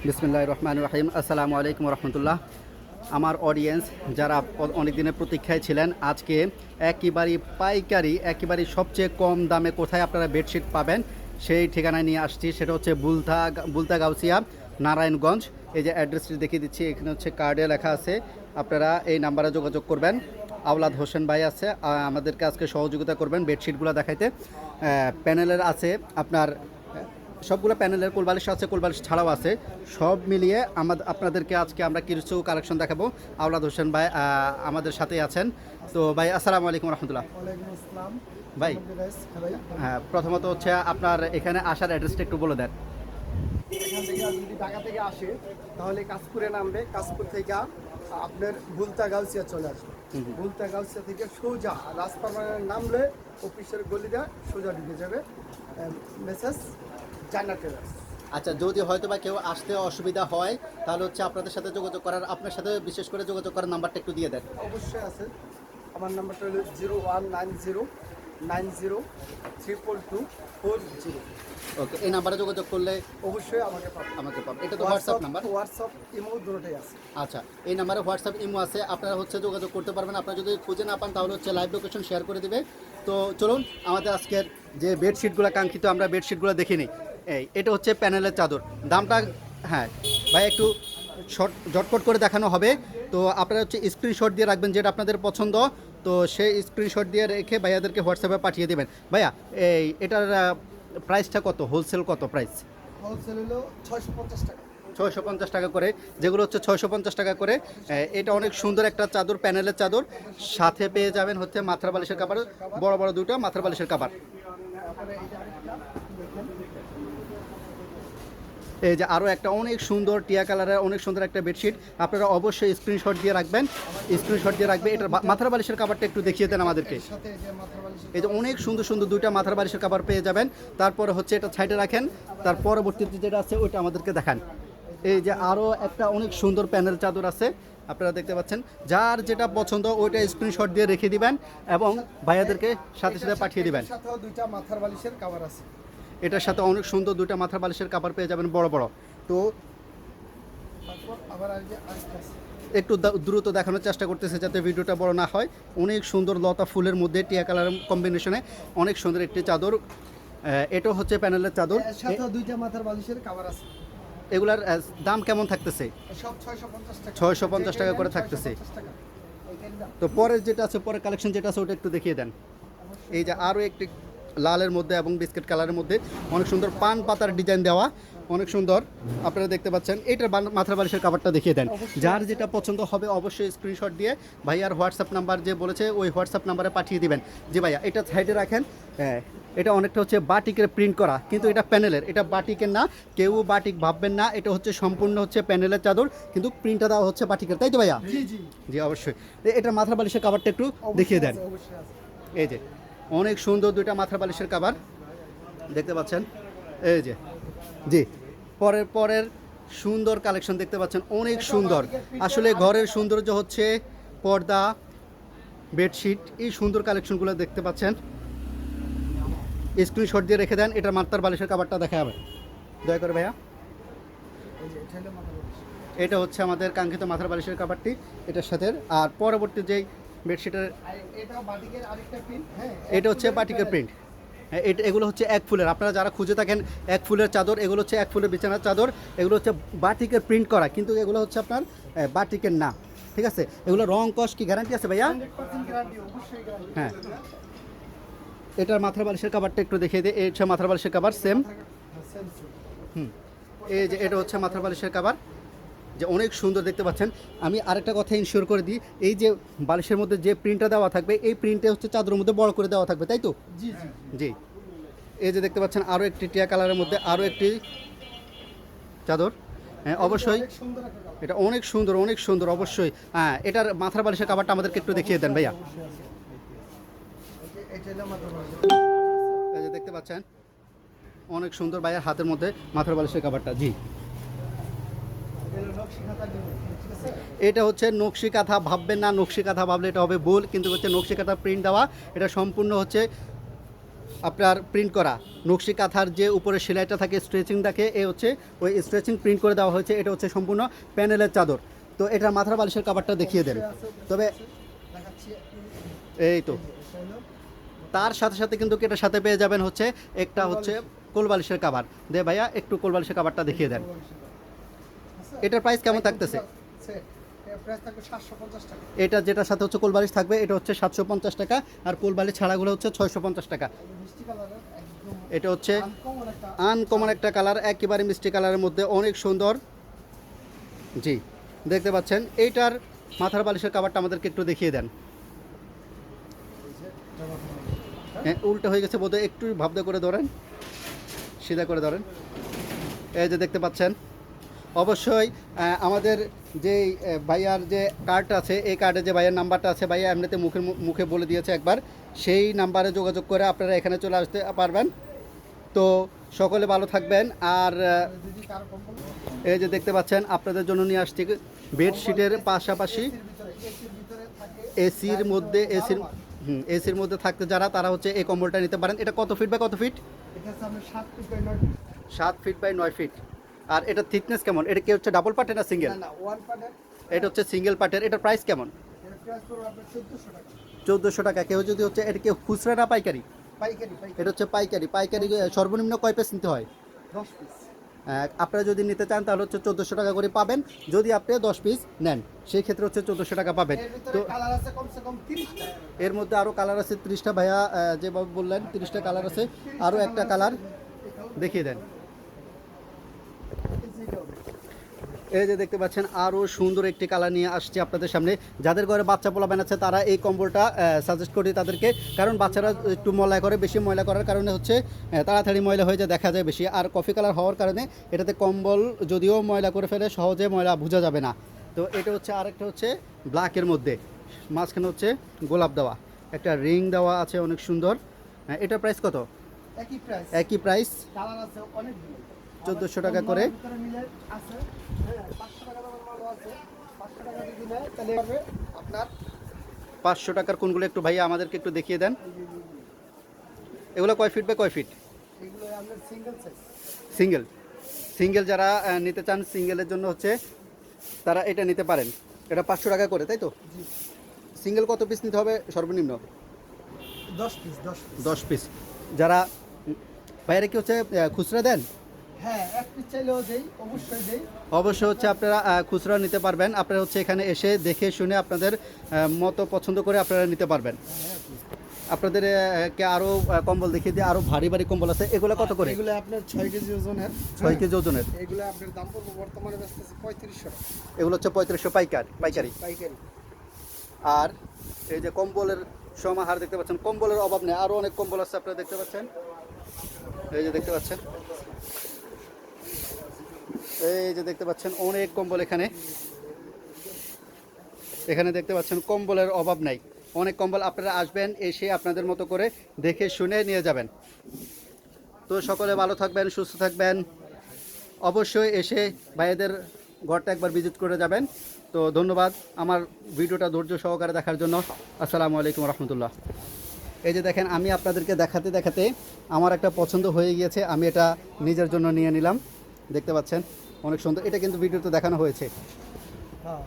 বিসমিল্লাহির রহমানির রহিম। আসসালামু আলাইকুম রহমতুল্লাহ। আমার অডিয়েন্স যারা অনেক দিনের প্রতীক্ষায় ছিলেন, আজকে একেবারেই পাইকারি, একেবারেই সবচেয়ে কম দামে কোথায় আপনারা বেডশিট পাবেন সেই ঠিকানায় নিয়ে আসছি। সেটা হচ্ছে বুলতা গাউসিয়া, নারায়ণগঞ্জ। এই যে অ্যাড্রেসটি দেখিয়ে দিচ্ছি, এখানে হচ্ছে কার্ডে লেখা আছে, আপনারা এই নাম্বারে যোগাযোগ করবেন। আওলাদ হোসেন ভাই আছে, আমাদেরকে আজকে সহযোগিতা করবেন বেডশিটগুলো দেখাইতে। প্যানেলের আছে আপনার সবগুলো প্যানেলের, কোলবালিশ আছে, কোলবালিশ ছাড়াও আছে। সব মিলিয়ে আপনাদেরকে আজকে আমরা কিছু কালেকশন দেখাবো। আওলাদ হোসেন ভাই আমাদের সাথেই আছেন। তো ভাই আসসালামু আলাইকুম রহমতুল্লাহ। ভাই হ্যাঁ, প্রথমত হচ্ছে আপনার এখানে আসার অ্যাড্রেসটা একটু বলে দেন। এখান থেকে যদি ঢাকা থেকে আসে তাহলে কাশপুরে নামবে, কাশপুর থেকে আপনার বুলতা গাউসিয়া চলে আসবে। বুলতা গাউসিয়া থেকে সোজা রাজপাড়ায় নামলে অফিসের গলিটা সোজা ঢুকে যাবে মেসেজ জান্নাতের। আচ্ছা, যদি হয়তো বা কেউ আসতে অসুবিধা হয় তাহলে হচ্ছে আপনাদের সাথে যোগাযোগ করার, আপনার সাথে বিশেষ করে যোগাযোগ করার নাম্বারটা একটু দিয়ে দেন। অবশ্যই আছে, আমার নাম্বারটা হলো 0190942240। ওকে, এই নাম্বারে যোগাযোগ করলে অবশ্যই আমাকে পাবেন। এটা তো হোয়াটসঅ্যাপ নাম্বার? হোয়াটসঅ্যাপ ইমো দুটোই আছে। আচ্ছা, এই নাম্বারে হোয়াটসঅ্যাপ ইমো আছে, আপনারা হচ্ছে যোগাযোগ করতে পারবেন। আপনারা যদি খুঁজে না পান তাহলে হচ্ছে লাইভ লোকেশন শেয়ার করে দিবে। তো চলুন আমাদের আজকের যে বেডশিটগুলো কাঙ্ক্ষিত, আমরা বেডশিটগুলো দেখে নিই। এটা হচ্ছে প্যানেলের চাদর। দামটা হ্যাঁ ভাই একটু ঝটপট করে দেখানো হবে। তো আপনারা হচ্ছে স্ক্রিনশট দিয়ে রাখবেন যেটা আপনাদের পছন্দ। তো সেই স্ক্রিনশট দিয়ে রেখে ভাইয়াদেরকে হোয়াটসঅ্যাপে পাঠিয়ে দেবেন। ভাইয়া এটার প্রাইসটা কত, হোলসেল কত প্রাইস? হোলসেল হলো 650 টাকা। 650 টাকা করে, যেগুলো হচ্ছে 650 টাকা করে। এটা অনেক সুন্দর একটা চাদর, প্যানেলের চাদর। সাথে পেয়ে যাবেন হচ্ছে মাথার বালিশের কাপড়, বড় বড় দুটো মাথার বালিশের কাপড়। এই যে আরও একটা অনেক সুন্দর টিয়া কালারের অনেক সুন্দর একটা বেডশিট, আপনারা অবশ্যই স্ক্রিনশট দিয়ে রাখবেন। স্ক্রিনশট দিয়ে রাখবে। এটা মাথার বালিশের কাপড়টা একটু দেখিয়ে দেন আমাদেরকে। এই যে অনেক সুন্দর সুন্দর দুইটা মাথার বালিশের কাপড় পেয়ে যাবেন। তারপরে হচ্ছে এটা সাইডে রাখেন, তার পরবর্তীতে যেটা আছে ওইটা আমাদেরকে দেখান। এই যে আরও একটা অনেক সুন্দর প্যানেল চাদর আছে, আপনারা দেখতে পাচ্ছেন। যার যেটা পছন্দ ওইটা স্ক্রিনশট দিয়ে রেখে দিবেন এবং ভাইয়াদেরকে সাথে সাথে পাঠিয়ে দিবেন। দুইটা মাথার বালিশের কভার আছে। এটার সাথে অনেক সুন্দর দুইটা মাথার বালিশের কাপড় পেয়ে যাবেন বড় বড়। তো আবার একটু দ্রুত দেখানোর চেষ্টা করতেছে যাতে ভিডিওটা বড় না হয়। অনেক সুন্দর লতা ফুলের মধ্যে টিয়া কালার কম্বিনেশনে অনেক সুন্দর একটি চাদর। এটা হচ্ছে প্যানেলের চাদর, সাথে দুইটা মাথার বালিশের কভার আছে। এগুলার দাম কেমন থাকতেছে? সব 650 টাকা। 650 টাকা করে থাকতেছে। তো পরের যেটা আছে, পরের কালেকশন যেটা আছে ওটা একটু দেখিয়ে দেন। এই যে আরও একটি লালের মধ্যে এবং বিস্কিট কালারের মধ্যে অনেক সুন্দর পান পাতার ডিজাইন দেওয়া, অনেক সুন্দর আপনারা দেখতে পাচ্ছেন। এইটার মাথার বালিশের কাপড়টা দেখিয়ে দেন। যার যেটা পছন্দ হবে অবশ্যই স্ক্রিনশট দিয়ে ভাইয়ার হোয়াটসঅ্যাপ নাম্বার যে বলেছে ওই হোয়াটসঅ্যাপ নাম্বারে পাঠিয়ে দিবেন। যে ভাইয়া এটা সাইডে রাখেন। হ্যাঁ, এটা অনেকটা হচ্ছে বাটিকের প্রিন্ট করা, কিন্তু এটা প্যানেলের, এটা বাটিকের না। কেউ বাটিক ভাববেন না, এটা হচ্ছে সম্পূর্ণ হচ্ছে প্যানেলের চাদর, কিন্তু প্রিন্টটা দেওয়া হচ্ছে বাটিকের, তাই তো ভাইয়া? জি জি জি অবশ্যই। এটার মাথার বালিশের কাপড়টা একটু দেখিয়ে দেন। এই যে অনেক সুন্দর দুইটা মাথার বালিশের কাভার দেখতে পাচ্ছেন। এই যে জি পরের সুন্দর কালেকশন দেখতে পাচ্ছেন, অনেক সুন্দর। আসলে ঘরের সৌন্দর্য হচ্ছে পর্দা, বেডশিট, এই সুন্দর কালেকশনগুলো দেখতে পাচ্ছেন। স্ক্রিনশট দিয়ে রেখে দেন। এটার মাথার বালিশের কাভারটা দেখা যাবে দয়া করে ভাইয়া। এটা হচ্ছে আমাদের কাঙ্ক্ষিত মাথার বালিশের কাভারটি এটার সাথে। আর পরবর্তী যেই বেডশিটের, এটা হচ্ছে বাটিকের প্রিন্ট। হ্যাঁ, এগুলো হচ্ছে এক ফুলের, আপনারা যারা খুঁজে থাকেন এক ফুলের চাদর, এগুলো হচ্ছে এক ফুলের বিছানার চাদর। এগুলো হচ্ছে বাটিকের প্রিন্ট করা, কিন্তু এগুলো হচ্ছে আপনার বাটিকের না, ঠিক আছে? এগুলো রং কস কি গ্যারান্টি আছে ভাইয়া? হ্যাঁ, এটার মাথার বালিশের কাভারটা একটু দেখিয়ে দিই। এই হচ্ছে মাথার বালিশের কাভার, সেম। এই যে এটা হচ্ছে মাথার বালিশের কাভার, যে অনেক সুন্দর দেখতে পাচ্ছেন। আমি আরেকটা কথা ইনশিওর করে দিই, এই যে বালিশের মধ্যে যে প্রিন্টটা দেওয়া থাকবে এই প্রিন্টে হচ্ছে চাদরের মধ্যে বড় করে দেওয়া থাকবে, তাই তো? জি জি জি। এই যে দেখতে পাচ্ছেন আরও একটি টিয়া কালারের মধ্যে আরও একটি চাদর। হ্যাঁ অবশ্যই, এটা অনেক সুন্দর, অনেক সুন্দর অবশ্যই। হ্যাঁ, এটার মাথার বালিশের কাভারটা আমাদেরকে একটু দেখিয়ে দেন ভাইয়া। এই যে দেখতে পাচ্ছেন অনেক সুন্দর ভাইয়ার হাতের মধ্যে মাথার বালিশের কাভারটা। জি, এটা হচ্ছে নকশি কাঁথা, ভাববেন না নকশি কাঁথা ভাবলে এটা হবে ভুল, কিন্তু হচ্ছে নকশি কাঁথা প্রিন্ট দেওয়া। এটা সম্পূর্ণ হচ্ছে আপনার প্রিন্ট করা নকশি কাঁথার যে উপরে সেলাইটা থাকে স্ট্রেচিং থাকে এ হচ্ছে ওই স্ট্রেচিং প্রিন্ট করে দেওয়া হয়েছে। এটা হচ্ছে সম্পূর্ণ প্যানেলের চাদর। তো এটার মাথার বালিশের কাভারটা দেখিয়ে দেন। তবে দেখাচ্ছি এই তো এটা হলো তার সাথে সাথে কিন্তু এটার সাথে পেয়ে যাবেন হচ্ছে একটা হচ্ছে কোলবালিশের কাভার। দে ভাইয়া একটু কোলবালিশের কাভারটা দেখিয়ে দেন। এটার প্রাইস কেমন থাকতেছে? প্রাইস থাকবে 750 টাকা। এটা যেটার সাথে হচ্ছে কোলবালিশ থাকবে এটা হচ্ছে 750 টাকা, আর কোলবালিশ ছাড়াগুলো হচ্ছে 650 টাকা। মিষ্টি কালারের একদম এটা হচ্ছে আনকমন একটা আনকমন একটা কালার, একেবারে মিষ্টি কালারের মধ্যে অনেক সুন্দর। জি দেখতে পাচ্ছেন এইটার মাথার বালিশের কাভারটা আমাদেরকে একটু দেখিয়ে দেন। হ্যাঁ উল্টো হয়ে গেছে বোধহয়, একটু ভাবদা করে ধরেন, সিধা করে ধরেন। এই যে দেখতে পাচ্ছেন অবশ্যই আমাদের যেই ভাইয়ার যে কার্ড আছে এই কার্ডে যে ভাইয়ার নাম্বারটা আছে ভাইয়া এমনিতে মুখে বলে দিয়েছে একবার, সেই নাম্বারে যোগাযোগ করে আপনারা এখানে চলে আসতে পারবেন। তো সকলে ভালো থাকবেন। আর যদি কারো কম্বল এই যে দেখতে পাচ্ছেন আপনাদের জন্য নিয়ে আসছি বেডশিটের পাশাপাশি এসির ভিতরে থাকে এসির মধ্যে এসির মধ্যে থাকতে যারা তারা হচ্ছে এই কম্বলটা নিতে পারেন। এটা কত ফিট বাই কত ফিট? এটা সামনে 7 feet by 9 feet. 7 feet by 9 feet. আর এটা থিকনেস কেমন? এটা কি হচ্ছে ডাবল পার্টের না সিঙ্গেল? না ওয়ান পার্টের। এটা হচ্ছে সিঙ্গেল পার্টের। এটার প্রাইস কেমন? এর প্রাইস পড়বে আপনার 1400 টাকা 1400 টাকা। কেউ যদি হচ্ছে এটা কেউ খুচরা না পাইকারি? পাইকারি। এটা হচ্ছে পাইকারি। পাইকারি সর্বনিম্ন কয় পিস নিতে হয়? 10 পিস। আপনারা যদি নিতে চান তাহলে হচ্ছে 1400 টাকা করে পাবেন। যদি আপনি 10 পিস নেন সেই ক্ষেত্রে হচ্ছে 1400 টাকা পাবেন। এর ভিতরে তো কালার আছে কমসে কম 30টা। এর মধ্যে আরও কালার আছে 30টা। ভাইয়া যেভাবে বললেন 30টা কালার আছে। আরও একটা কালার দেখিয়ে দেন। এই যে দেখতে পাচ্ছেন আরও সুন্দর একটি কালার নিয়ে আসছে আপনাদের সামনে। যাদের ঘরে বাচ্চা পোলাপান আছে তারা এই কম্বলটা সাজেস্ট করি তাদেরকে, কারণ বাচ্চারা একটু ময়লা করে, বেশি ময়লা করার কারণে হচ্ছে তাড়াতাড়ি ময়লা হয়ে যায়, দেখা যায় বেশি। আর কফি কালার হওয়ার কারণে এটাতে কম্বল যদিও ময়লা করে ফেলে সহজে ময়লা বোঝা যাবে না। তো এটা হচ্ছে আরেকটা হচ্ছে ব্ল্যাকের মধ্যে, মাঝখানে হচ্ছে গোলাপ দেওয়া, একটা রিং দেওয়া আছে অনেক সুন্দর। এটার প্রাইস কত? একই প্রাইস। একই প্রাইস, কালার আছে অনেকগুলো। 1400 টাকা করে। ভিতরে মিলে আছে। হ্যাঁ 500 টাকা দামের মালও আছে। 500 টাকা যদি নেয় তাহলে হবে আপনার 500 টাকার কোনগুলো একটু ভাইয়া আমাদেরকে একটু দেখিয়ে দেন। এগুলো কয় ফিট বাই কয় ফিট? এগুলো আপনার সিঙ্গেল সাইজ। সিঙ্গেল যারা নিতে চান সিঙ্গেলের জন্য হচ্ছে তারা এটা নিতে পারেন। এটা 500 টাকা করে, তাই তো? জি। সিঙ্গেল কত পিস নিতে হবে সর্বনিম্ন? 10 পিস 10 পিস। 10 পিস। যারা ভাইয়ারা কি হচ্ছে খুচরা দেন? হ্যাঁ এক পিস চাইলেও দেই, অবশ্যই দেই। অবশ্যই হচ্ছে আপনারা খুচরা নিতে পারবেন। আপনারা হচ্ছে এখানে এসে দেখে শুনে আপনাদের মতো পছন্দ করে আপনারা নিতে পারবেন। আপনাদের কে আরও কম্বল দেখিয়ে দিয়ে আরও ভারী ভারী কম্বল আছে। এগুলো কত করে? এগুলো আপনার 6 কেজি ওজনের। 6 কেজি ওজনের। এগুলো আপনার দাম পড়বে বর্তমানে বেচতেছে 3500 টাকা। এগুলো হচ্ছে 3500 পাইকারি। পাইকারি। আর এই যে কম্বলের সমাহার দেখতে পাচ্ছেন, কম্বলের অভাব নেই, আরও অনেক কম্বল আছে আপনারা দেখতে পাচ্ছেন। এই যে দেখতে পাচ্ছেন, এই যে দেখতে পাচ্ছেন অনেক কম্বল এখানে দেখতে পাচ্ছেন, কম্বলের অভাব নাই, অনেক কম্বল। আপনারা আসবেন, এসে আপনাদের মতো করে দেখে শুনে নিয়ে যাবেন। তো সকলে ভালো থাকবেন, সুস্থ থাকবেন। অবশ্যই এসে ভাইদের ঘরটা একবার ভিজিট করে যাবেন। তো ধন্যবাদ আমার ভিডিওটা ধৈর্য সহকারে দেখার জন্য। আসসালামু আলাইকুম রহমতুল্লাহ। এই যে দেখেন আমি আপনাদেরকে দেখাতে দেখাতে আমার একটা পছন্দ হয়ে গিয়েছে, আমি এটা নিজের জন্য নিয়ে নিলাম। দেখতে পাচ্ছেন অনেক সুন্দর। এটা কিন্তু ভিডিওতে দেখানো হয়েছে। হ্যাঁ।